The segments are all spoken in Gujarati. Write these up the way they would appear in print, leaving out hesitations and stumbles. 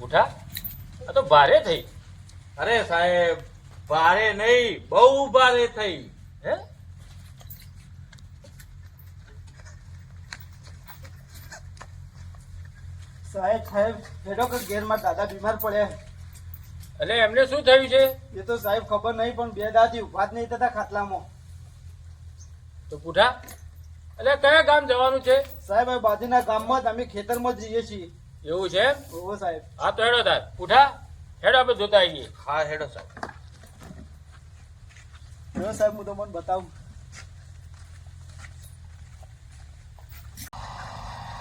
ઉઠા આ તો ભારે થઈ. અરે સાહેબ ભારે નહીં, બહુ ભારે થઈ. હે સાહેબ હેડો કે ઘેરમાં દાદા બીમાર પડ્યા. એટલે એમને શું થયું છે? એ તો સાહેબ ખબર નહીં, પણ 2 દાદી ઉભા જ નહીં થતા ખાટલામાં. તો ઉઠા એટલે કયા ગામ જવાનું છે? સાહેબ આ બાજુના ગામમાં જ અમે ખેતરમાં જ જઈએ છીએ. એવું છે એમ? ઓહો સાહેબ. હા તો હેડો તાર ઉઠા, હેડો આપણે જોતા આવીએ. હા હેડો સાહેબ. જો સાહેબ હું તો મને બતાવું.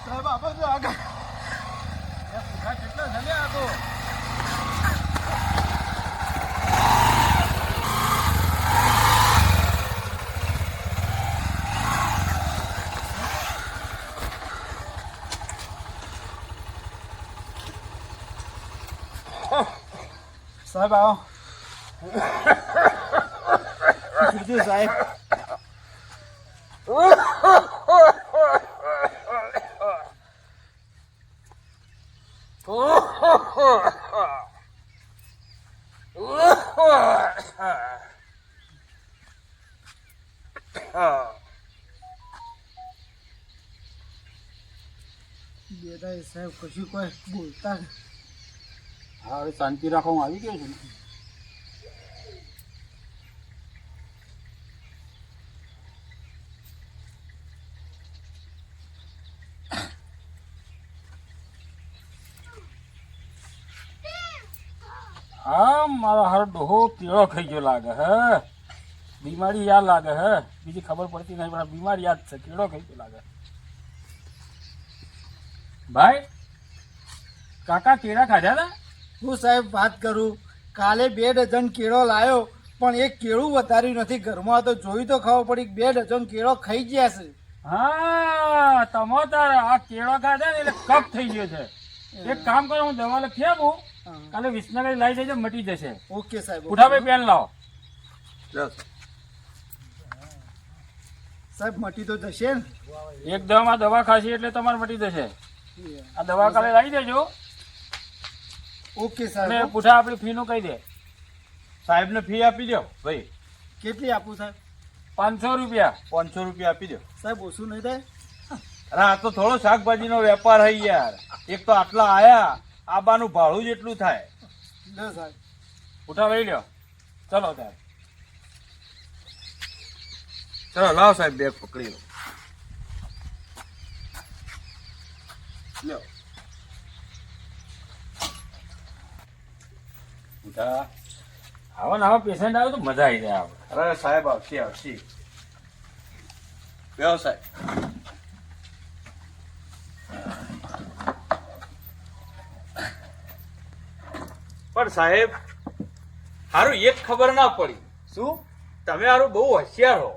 સાહેબ આપણે તો આગળ ઉઠા કેટલો છે આ તો? સાહેબ આવો. કીધું સાહેબ. બેટા સાહેબ કશું કોઈ બોલતા નહીં. હા હવે શાંતિ રાખો, હું આવી ગયો છું. હા મારો હારો ડોહો કેળો ખાઈ ગયો લાગે હે. બીમારી યાદ લાગે હે, બીજી ખબર પડતી નહીં પણ બીમારી યાદ છે. કેળો ખાઈ ગયો લાગે. ભાઈ કાકા કેળા ખાધા હતા? હું સાહેબ વાત કરું, કાલે 2 ડઝન કેળો લાયો, પણ એક કેળું વધાર્યું નથી ઘરમાં. તો જોયું તો ખબર પડી 2 ડઝન કેળો ખાઈ ગયા છે. હા તમો તાર આ કેળો ખાધા ને એટલે કફ થઈ ગયો છે. એક કામ કરો, હું દવા લખી આપું, કાલે વિસનગર લાવી દેજો, મટી જશે. ઓકે સાહેબ. ઉઠાભાઈ પેન લાવો. સાહેબ મટી તો જશે ને? એકદમ આ દવા ખાશી એટલે તમારે મટી જશે. આ દવા કાલે લાવી દેજો. ઓકે અને સાહેબ. પૂઠા આપણી ફી નું કહી દે. સાહેબને ફી આપી દો ભાઈ. કેટલી આપું સાહેબ? 500 રૂપિયા. 500 રૂપિયા આપી દો. સાહેબ ઓછું નહીં થાય? અરે આ તો થોડો શાકભાજીનો વેપાર હઈ યાર. એક તો આટલા આયા, આબાનું ભાડું જ એટલું થાય. લો સાહેબ. પૂઠા લઈ લ્યો. ચલો ત્યારે. ચલો લાવો સાહેબ, બેગ પકડી લો. લ્યો. પૂઠા આવો ને આવો પેશન્ટ આવે તો મજા આવી જાય આપણે. અરે સાહેબ આવશે આવશે. બેહો સાહેબ. પણ સાહેબ હારું એક ખબર ના પડી. શું? તમે હારું બહુ હોશિયાર હો.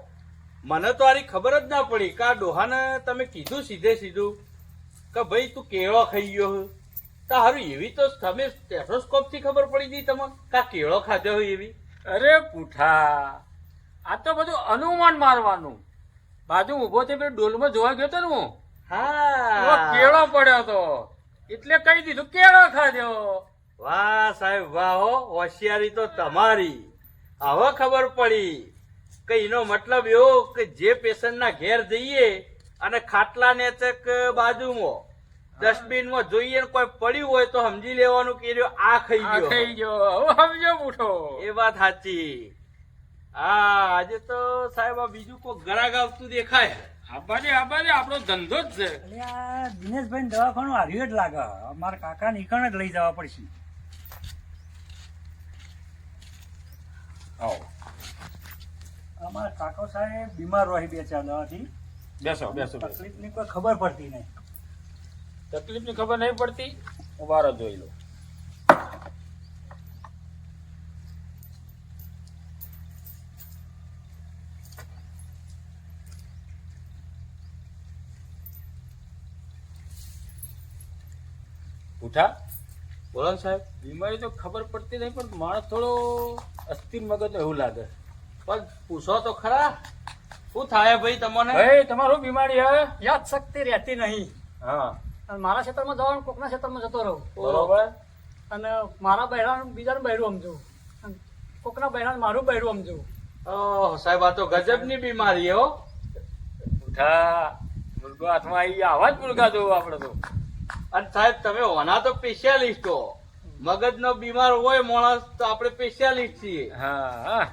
મને તો આની ખબર જ ના પડી કે આ ડોહાને તમે કીધું સીધે સીધું કે ભાઈ તું કેળો ખાઈ ગયો હે. તો હારું એવી તો તમે સ્ટેથોસ્કોપ થી ખબર પડી ગઈ તમને કે આ કેળો ખાધો હોય એવી? અરે પૂઠા આ તો બધું અનુમાન મારવાનું. બાજુ ઉભો થઈ પેલો ડોલમાં જોવા ગયો તો ને હું, હા કેળો પડ્યો તો એટલે કહી દીધું કેળો ખાધો. વાહ સાહેબ વાહ હો, હોશિયારી તો તમારી. હવે ખબર પડી કે એનો મતલબ એવો કે જે પેશન્ટ ના ઘેર જઈએ અને ખાટલા ને ચક બાજુમાં ડસ્ટબિનમાં જોઈએ ને કોઈ પડ્યું હોય તો સમજી લેવાનું કે રહ્યો આ ખાઈ આ ગયો. ખાઈ ગયો. હવે સમજો પૂઠો. એ વાત સાચી. હા આજે તો સાહેબ આ બીજું કોઈ ગરાગ આવતું દેખાય. આબાને આપણો ધંધો જ છે. એટલે આ દિનેશભાઈ દવાખાનું આવ્યું જ લાગે. અમારા કાકા નીકળ જ લઈ જવા પડશે. આવો અમારા કાકો સાહેબ બીમાર રહી 2-4 દવાથી. બેસો બેસો બેસો. તકલીફની કોઈ ખબર પડતી નહીં. તકલીફની ખબર નહીં પડતી, ઉભારો જોઈ લો. ઉઠા બોલો ને સાહેબ. બીમારી તો ખબર પડતી નહીં પણ માણસ થોડો અસ્થિર મગજ એવું લાગે. પણ પૂછો તો ખરા શું થાય ભાઈ તમને? ભાઈ તમારું બીમારી હે? યાદ શક્તિ રહેતી નહીં. હા અને મારા ક્ષેત્રમાં જવાનું કોકના ક્ષેત્રમાં જતો રહું. બરોબર. અને મારા બહેરાનું બીજાનું બહેરું સમજુ અને કોકના બહેરાનું મારું બહેરું સમજુ. ઓહ સાહેબ આ તો ગજબની બીમારી હો. ઉઠા મુર્ગો હાથમાં આવી ગયા, આવા જ મુર્ગા જોવું આપણે તો. અને સાહેબ તમે હોના તો સ્પેશિયાલિસ્ટ હો. મગજનો બીમાર હોય માણસ તો આપણે સ્પેશિયાલિસ્ટ છીએ. હા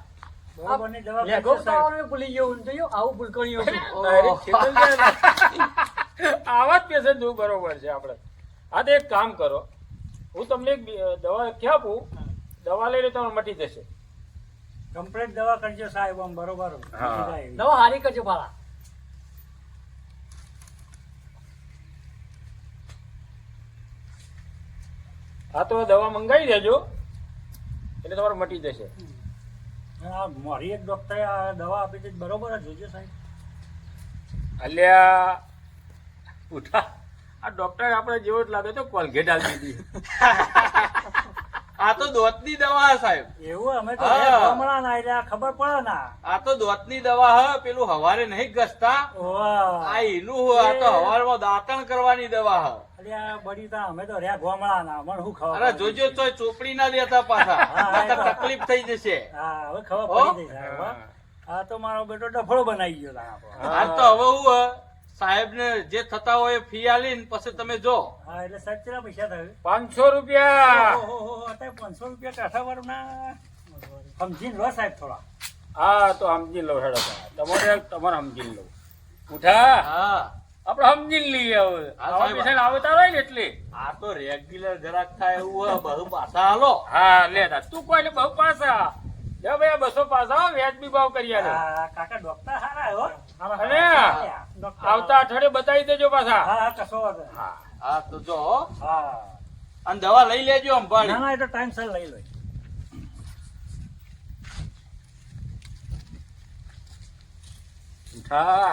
બરોબરની દવા લેગો કરજો સાહેબ. ઉતાવળમાં ભૂલી ગયો હું થયું આવું ભૂલકણ્યું હતું. Direct છેતરી જાય ને. આવા જ પેશન્ટ જોવું બરોબર છે આપણે. હા તો એક કામ કરો, હું તમને એક દવા લખી આપું, દવા લઈને તમારે મટી જશે. કમ્પ્લીટ દવા કરજો સાહેબ આમ બરોબર હા. જાય એવી. દવા હારી કરજો પાલા. હા તો દવા મંગાવી દેજો એટલે તમારે મટી જશે. આ મારી એક ડોક્ટરે આ દવા આપી હતી બરોબર જ જોજો સાહેબ. અલ્યા ઉઠા, આ ડોક્ટર આપણે જેવો જ લાગે તો કોલગેટ આલી દીધી. આ તો દોતની દવા હે સાહેબ. એવું અમે તો હા. ગામડા ના એટલે આ ખબર પડે ના. આ તો દોતની દવા હે. પેલું હવારે નહીં ઘસતા. ઓવા. આ એનું હે. આ તો હવારમાં દાંતણ કરવાની દવા હે. અરે આ બળી તા અમે તો રહ્યા ગામડા ના મને શું ખબર અરે પડી? જોજો તો ચોપડી ના દેતા પાછા. હા, એ તો. નહીંતર તકલીફ થઈ જશે. હા હવે ખબર હો? પડી ગઈ સાહેબ હો. આ તો મારો બેટો ડફળો બનાવી ગયો તા આપણો. આ તો હવે હું હે, સાહેબને જે થતા હોય એ ફી આલીને પછી તમે જો. હા એટલે સાહેબ કેટલા પૈસા થયું? 500 રૂપિયા. ઓહો, અત્યારે 500 રૂપિયા કાઠાવાળું ના સમજીને લો સાહેબ થોડા. હા તો સમજી લો હેડો તમારે સમજી લો. ઉઠા હા આપણે સમજી લઈએ હવે. હા, આવા સાહેબ. પેશન્ટ આવતા હોય ને એટલે. આ તો રેગ્યુલર ગ્રાહક થાય એવું હે. બહુ પાછા હાલો. હા લે તા. તું કોઈ બહુ પાછા લે ભાઈ, 200 પાછા વ્યાજબી ભાવ કરી આલે. આ કાકા ડોક્ટર સારા હો. અને આવતા અઠવાડિયે બતાવી દેજો પાછા. હા હા કશો વાંધો નહીં. હા હા તો જો હો. હા અને દવા લઈ લેજો ના અંબાડી. ના એ તો ટાઈમ સર લઈ લો. ઉઠા,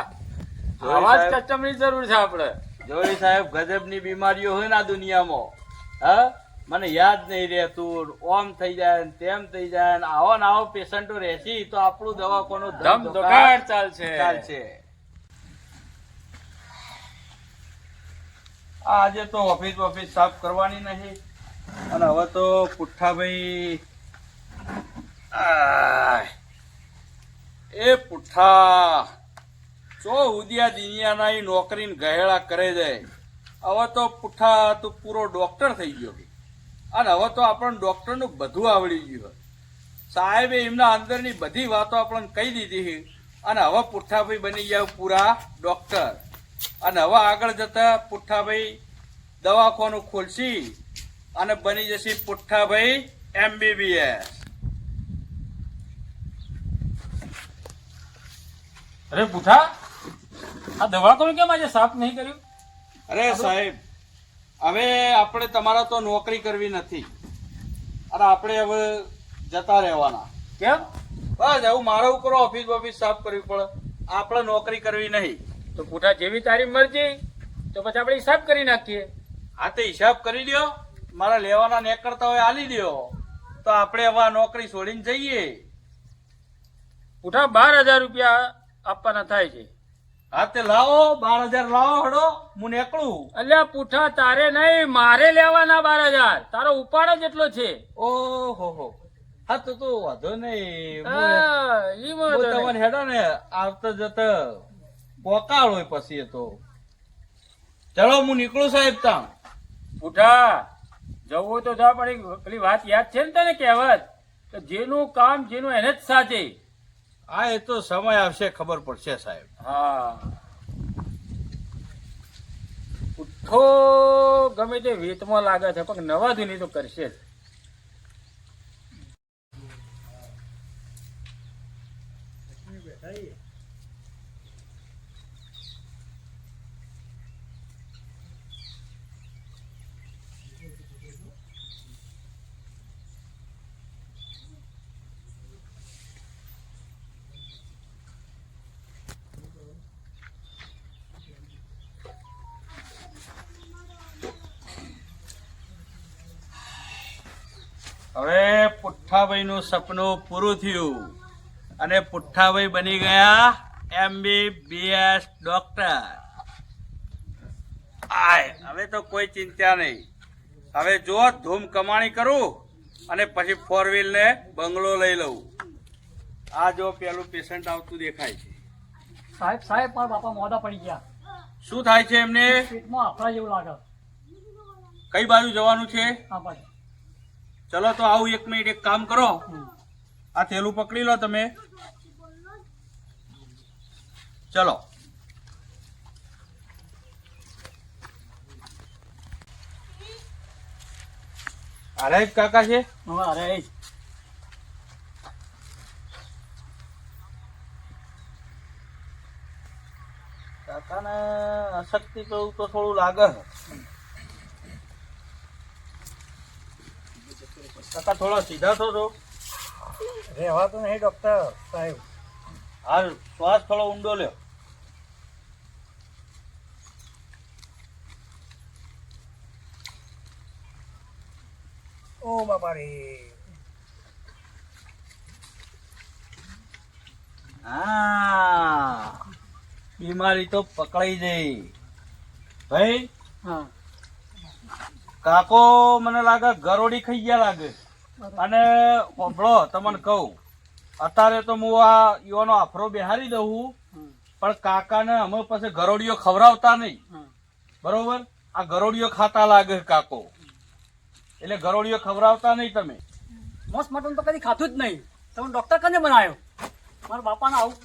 આવા જ કસ્ટમરની જરૂર છે આપણે. જોઈ સાહેબ ગજબની બીમારીઓ હોય ને આ દુનિયામાં. હા મને યાદ નહીં રહેતું. ઓમ થઈ જાય ને તેમ થઈ જાય ને આવો ને આવો પેશન્ટો રહેશી તો આપણું દવાખાનું ધમધોકાટ ચાલશે. ચાલશે. આજે તો ઓફિસ સાફ કરવાની નહીં. અને હવે તો પુઠ્ઠાભાઈ એ પુઠ્ઠા ચો ઉદિયા દિનિયાના ઈ નોકરીને ગહેડા કરે જાય. હવે તો પુઠ્ઠા તું પૂરો ડોક્ટર થઈ ગયો અને હવે તો આપણને ડોક્ટરનું બધું આવડી ગયું. સાહેબે એમના અંદરની બધી વાતો આપણને કહી દીધી અને હવે પુઠ્ઠાભાઈ બની ગયા પૂરા ડોક્ટર. અને હવે આગળ જતા પુઠ્ઠાભાઈ દવાખાનું ખોલશી અને બની જશે પુઠ્ઠાભાઈ MBBS. અરે પૂઠા, આ દવાખાનું કેમ આજે સાફ નહીં કર્યું? અરે સાહેબ હવે આપણે તમારા તો નોકરી કરવી નથી અને આપણે હવે જતા રહેવાના. કેમ? બસ એવું મારું કરો. ઓફિસ સાફ કરવી પડે. આપણે નોકરી કરવી નહીં. તો પૂઠા જેવી તારી મરજી, તો પછી આપણે હિસાબ કરી નાખીએ. હા તો હિસાબ કરી દો. મારા લેવાના નીકળતા હોય આલી દો તો આપણે હવે આ નોકરી છોડીને જઈએ. પૂઠા 12,000 રૂપિયા આપવાના થાય છે. હા તે લાવો 12,000 લાવો. હડો હું નીકળું. અલ્યા પૂઠા, તારે નહીં મારે લેવાના 12,000. તારો ઉપાડો જેટલો છે. ઓહો હા તો વાંધો નહીં. હા, ઈ હું વાંધો નહીં. તમને હેડો ને આવતા જતા પોકાળ હોય પછી એ તો. ચલો હું નીકળું સાહેબ તાં. પૂઠા, જવું હોય તો જા, પણ એક પેલી વાત યાદ છે ને તને કહેવત કે જેનું કામ જેનું એને જ સાચે. હા એ તો સમય આવશે ખબર પડશે સાહેબ. હા, પૂઠો ગમે તે વેતમાં લાગે છે પણ નવા ધૂની તો કરશે જ. હવે પુઠ્ઠાભાઈ નું સપનું પૂરું થયું અને પુઠ્ઠાભાઈ બની ગયા MBBS ડોક્ટર. આય હવે તો કોઈ ચિંતા નહીં. હવે જો ધૂમ કમાણી કરું અને પછી 4 વ્હીલ ને બંગલો લઈ લઉં. આ જો પેલું પેશન્ટ આવતું દેખાય છે. સાહેબ મારા બાપા મોડા પડી ગયા. શું થાય છે એમને? પેટમાં આપણા જેવું લાગે. કઈ બાજુ જવાનું છે? હા બાજુ. ચલો તો આવું 1 મિનિટ, એક કામ કરો, આ થેલું પકડી લો તમે. ચલો. અરે કાકા છે? હા અરે એ જ. કાકાને અશક્તિ તો થોડું લાગે. કાકા થોડા સીધા થો. રહેવાતું નહીં ડોક્ટર સાહેબ. હા, શ્વાસ થોડો ઊંડો લ્યો. ઓ બાપા રે. હા, બીમારી તો પકડાઈ ગઈ ભાઈ. હા કાકો મને લાગે ગરોડી ખાઈ ગયા લાગે. અને હોભળો, તમને કહું, અત્યારે તો હું આ ઈવાનો આફરો બેહારી દઉં, પણ કાકાને અમે પછી ગરોડીઓ ખવડાવતા નહીં. બરોબર? આ ગરોડીઓ ખાતા લાગે કાકો, એટલે ગરોડીઓ ખવડાવતા નહીં તમે. મસ્ત મટન તો કદી ખાધું જ નહીં. તમે ડોક્ટર કને બનાવ્યો? મારા બાપાને આવું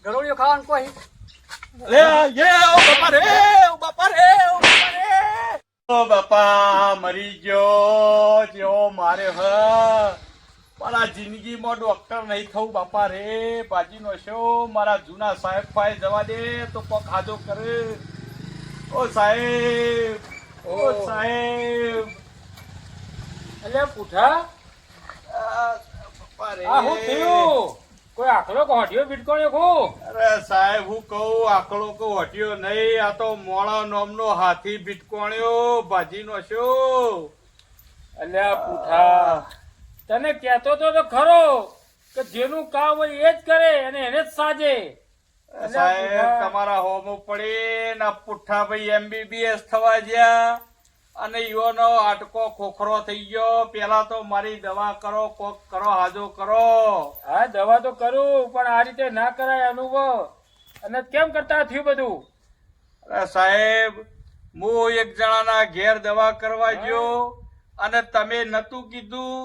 ગરોળીઓ ખાવાનું કોઈ. લે યે ઓ બાપા રે, ઓ બાપા રે, ઓ બાપા રે. ઓ બાપા મરી ગયો જેવો મારે હ. મારા જિંદગીમાં ડોક્ટર નહીં થવું બાપા રે. બાજીનો શો મારા જૂના સાહેબ પાસે જવા દે તો કોક ખાધો કરે. ઓ સાહેબ, ઓ સાહેબ. એટલે પૂઠા બાપા રે. આ હું થયું? કોઈ આખલો કોઢિયો બીટકોણ્યો ખો? અરે સાહેબ, હું કહું આકડો કો હટ્યો નહીં, આ તો મોળા નોમનો હાથી બીટકોણ્યો ભાજીનો શો. અલ્યા પૂઠા, તને કહેતો તો ખરો કે જેનું કામ હોય એ જ કરે અને એને જ સાજે. સાહેબ, તમારા હોમો પડી ના પુઠ્ઠા ભાઈ MBBS થવા ગયા અને ઈઓનો આટકો ખોખરો થઈ ગયો. પેલા તો મારી દવા કરો, કોક કરો, હાજો કરો. હા દવા તો કરું, પણ આ રીતે ના કરાય અનુભવ. અને કેમ કરતા થયું બધું? અરે સાહેબ, હું એક જણાના ઘેર દવા કરવા ગયો અને તમે નતું કીધું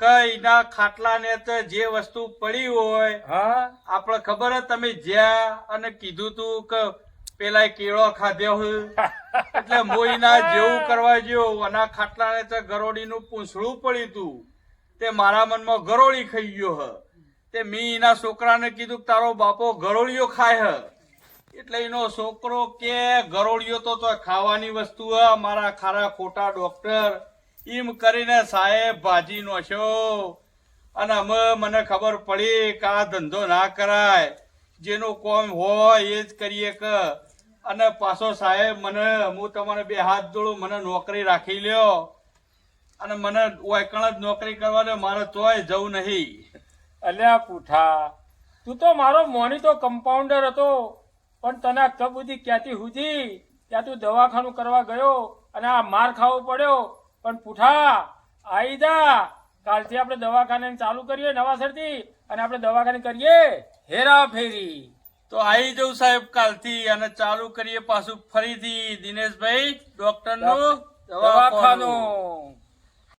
કે એના ખાટલા ને જે વસ્તુ પડી હોય, હા આપણે ખબર જ, તમે જ્યાં અને કીધું તું કે પેલા કેળો ખાધ્યો હોય, એટલે મોઈના જેવું કરવા ગયો. અને ખાટલા ને તો ગરોડીનું પૂંછડું પડ્યું તું, તે મારા મનમાં ગરોળી ખાઈ ગયો હ. તે મેં એના છોકરાને કીધું કે તારો બાપો ગરોળીઓ ખાય હ. એટલે એનો છોકરો કે ગરોળીઓ તો ખાવાની વસ્તુ હ, મારા ખારા ખોટા ડોક્ટર. એમ કરીને સાહેબ ભાજી નો છો. અને અમે મને ખબર પડી કે આ ધંધો ના કરાય, જેનું કોમ હોય એ જ કરીએ કે. અને પાછો સાહેબ મને, હું તમારે 2 હાથ જોડું, મને નોકરી રાખી લ્યો અને મને ઓયકણ જ નોકરી કરવા દે, મારે તોય જવું નહીં. અલ્યા પૂઠા, તું તો મારો મોનીતો કમ્પાઉન્ડર હતો, પણ તને આ કબૂદી ક્યાંથી હુજી ત્યાં તું દવાખાનું કરવા ગયો અને આ માર ખાવો પડ્યો. પણ પૂઠા આઈ જા, કાલથી આપણે દવાખાને ચાલુ કરીએ નવાસરથી, અને આપણે દવાખાને કરીએ હેરા ફેરી. તો આવી જવું સાહેબ કાલથી, અને ચાલુ કરીએ પાછું ફરીથી દિનેશભાઈ ડોક્ટર નું દવાખાનું.